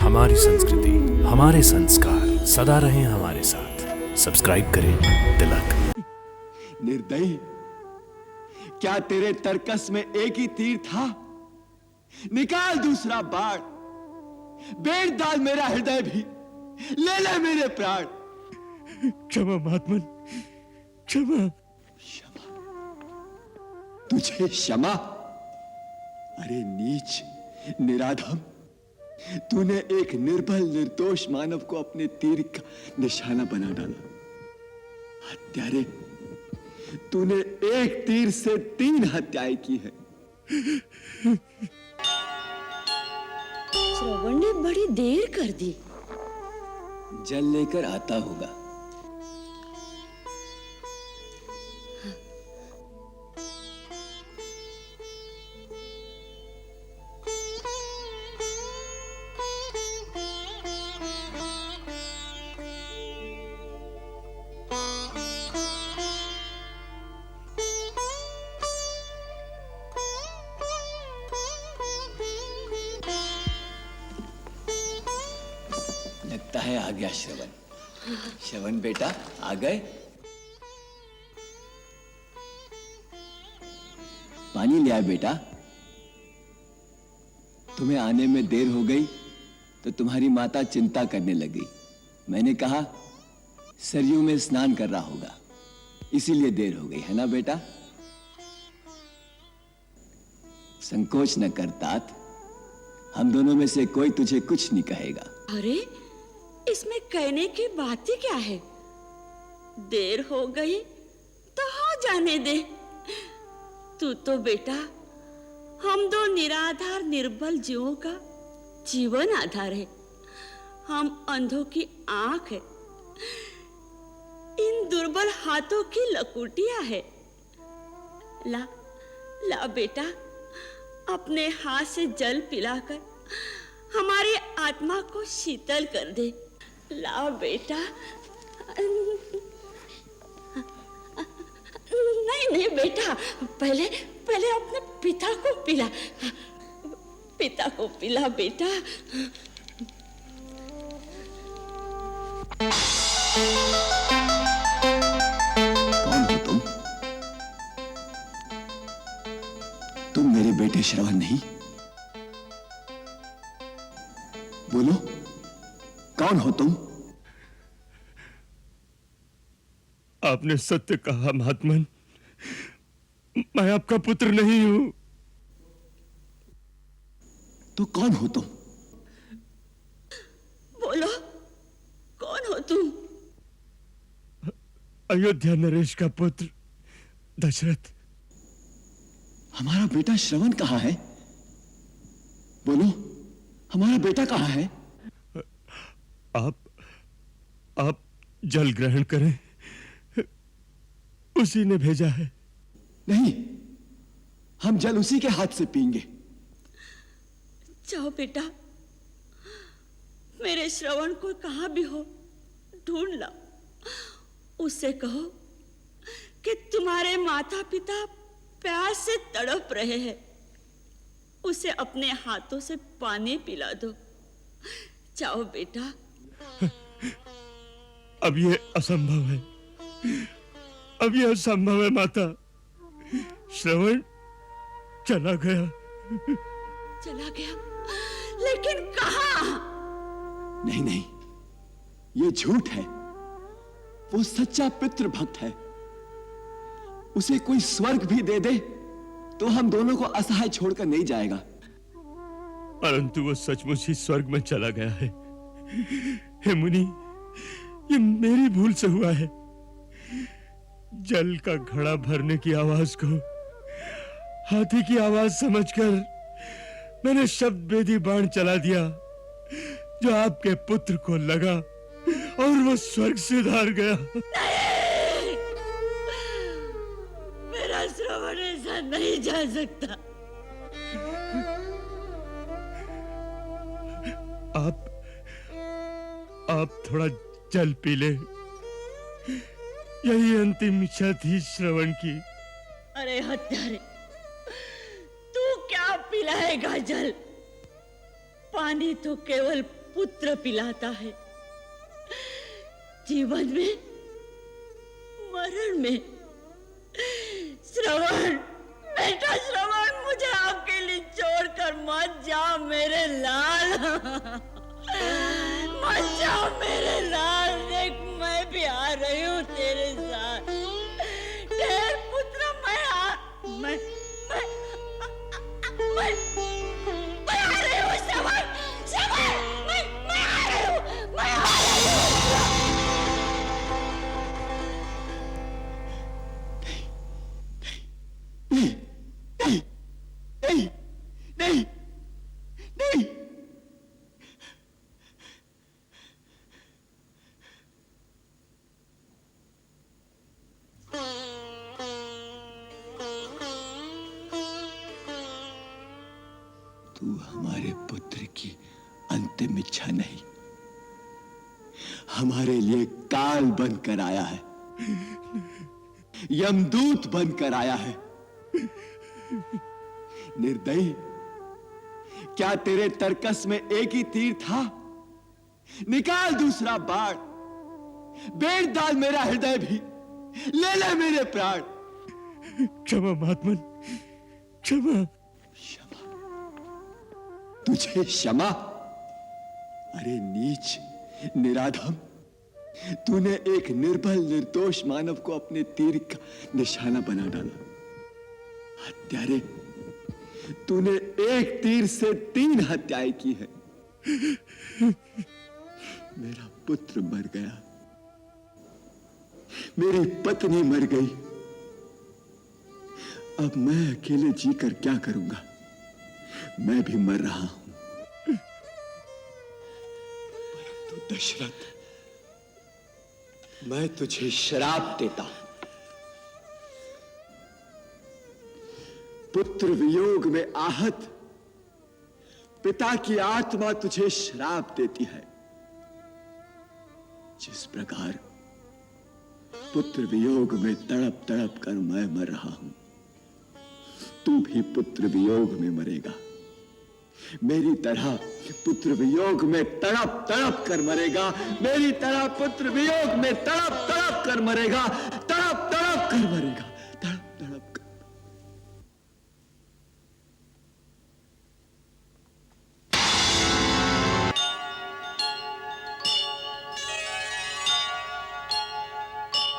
हमारी संस्कृति, हमारे संस्कार सदा रहें हमारे साथ। सब्सक्राइब करें तिलक। निर्दयी, क्या तेरे तर्कस में एक ही तीर था? निकाल दूसरा बाण, बेच डाल मेरा हृदय भी, ले ले मेरे प्राण। क्षमा महात्मन, क्षमा। क्षमा? तुझे क्षमा? अरे नीच, निराधम, तूने एक निर्बल निर्दोष मानव को अपने तीर का निशाना बना डाला। हत्यारे, तूने एक तीर से 3 हत्याएं की है। श्रवण ने बड़ी देर कर दी। जल लेकर आता होगा। लगता है आ गया श्रवण। श्रवण बेटा, आ गए? पानी ले आए बेटा। तुम्हें आने में देर हो गई तो तुम्हारी माता चिंता करने लगी। मैंने कहा सरयू में स्नान कर रहा होगा, इसीलिए देर हो गई, है ना बेटा? संकोच न कर तात, हम दोनों में से कोई तुझे कुछ नहीं कहेगा। अरे, इसमें कहने की बात ही क्या है? देर हो गई तो हो जाने दे। तू तो बेटा हम दो निराधार निर्बल जीवों का जीवन आधार है। हम अंधों की आंख है, इन दुर्बल हाथों की लकुटियां है। ला ला बेटा, अपने हाथ से जल पिलाकर हमारी आत्मा को शीतल कर दे। ला बेटा। नहीं नहीं बेटा, पहले पहले अपने पिता को पिला। पिता को पिला बेटा। कौन हो तुम? तुम मेरे बेटे श्रवण नहीं? बोलो, कौन हो तुम? आपने सत्य कहा महात्मन, मैं आपका पुत्र नहीं हूं। तो कौन हो तुम? बोलो, कौन हो तुम? अयोध्या नरेश का पुत्र दशरथ। हमारा बेटा श्रवण कहाँ है? बोलो, हमारा बेटा कहाँ है? आप जल ग्रहण करें, उसी ने भेजा है। नहीं, हम जल उसी के हाथ से पीएंगे। जाओ बेटा, मेरे श्रवण को कहां भी हो ढूंढ लाओ। उससे कहो कि तुम्हारे माता पिता प्यास से तड़प रहे हैं। उसे अपने हाथों से पानी पिला दो। जाओ बेटा। अब ये असंभव है, अब यह असंभव है माता। श्रवण चला गया। चला गया? लेकिन कहां? नहीं नहीं, ये झूठ है। वो सच्चा पितृ भक्त है। उसे कोई स्वर्ग भी दे दे तो हम दोनों को असहाय छोड़कर नहीं जाएगा। परंतु वो सचमुच ही स्वर्ग में चला गया है। हे मुनि, ये मेरी भूल से हुआ है। जल का घड़ा भरने की आवाज को हाथी की आवाज समझकर मैंने शब्द भेदी बाण चला दिया, जो आपके पुत्र को लगा और वो स्वर्ग से धार गया। नहीं! मेरा श्रवण ऐसा नहीं जा सकता। आप थोड़ा जल पी ले, यही अंतिम इच्छा थी श्रवण की। अरे हत्यारे, तू क्या पिलाएगा जल? पानी तो केवल पुत्र पिलाता है। जीवन में, मरण में। श्रवण, बेटा श्रवण, मुझे आपके लिए छोड़कर मत जाओ मेरे लाल। मत जाओ मेरे लाल, देख मैं भी आ रही हूँ तेरे साथ। तेरे पुत्र मैं आ रही हूँ श्रवण, श्रवण, मैं आ रही हूँ, मैं आ रही हूँ। नहीं, नहीं, नहीं, नहीं। तू हमारे पुत्र की अंतिम इच्छा नहीं, हमारे लिए काल बनकर आया है, यमदूत बनकर आया है। निर्दयी, क्या तेरे तरकस में एक ही तीर था? निकाल दूसरा बाण, बेड़ डाल मेरा हृदय भी, ले ले मेरे प्राण। क्षमा महात्मन, क्षमा। क्षमा? तुझे क्षमा? अरे नीच, निराधम, तूने एक निर्बल निर्दोष मानव को अपने तीर का निशाना बना डाला। हत्यारे, तूने एक तीर से 3 हत्याएं की है। मेरा पुत्र मर गया, मेरी पत्नी मर गई, अब मैं अकेले जीकर क्या करूंगा? मैं भी मर रहा हूं। परंतु दशरथ, मैं तुझे श्राप देता हूं। पुत्र वियोग में आहत पिता की आत्मा तुझे श्राप देती है। जिस प्रकार पुत्र वियोग में तड़प तड़प कर मैं मर रहा हूं, तू भी पुत्र वियोग में मरेगा। मेरी तरह पुत्र वियोग में तड़प तड़प कर मरेगा, मेरी तरह पुत्र वियोग में तड़प तड़प कर मरेगा, तड़प तड़प कर मरेगा।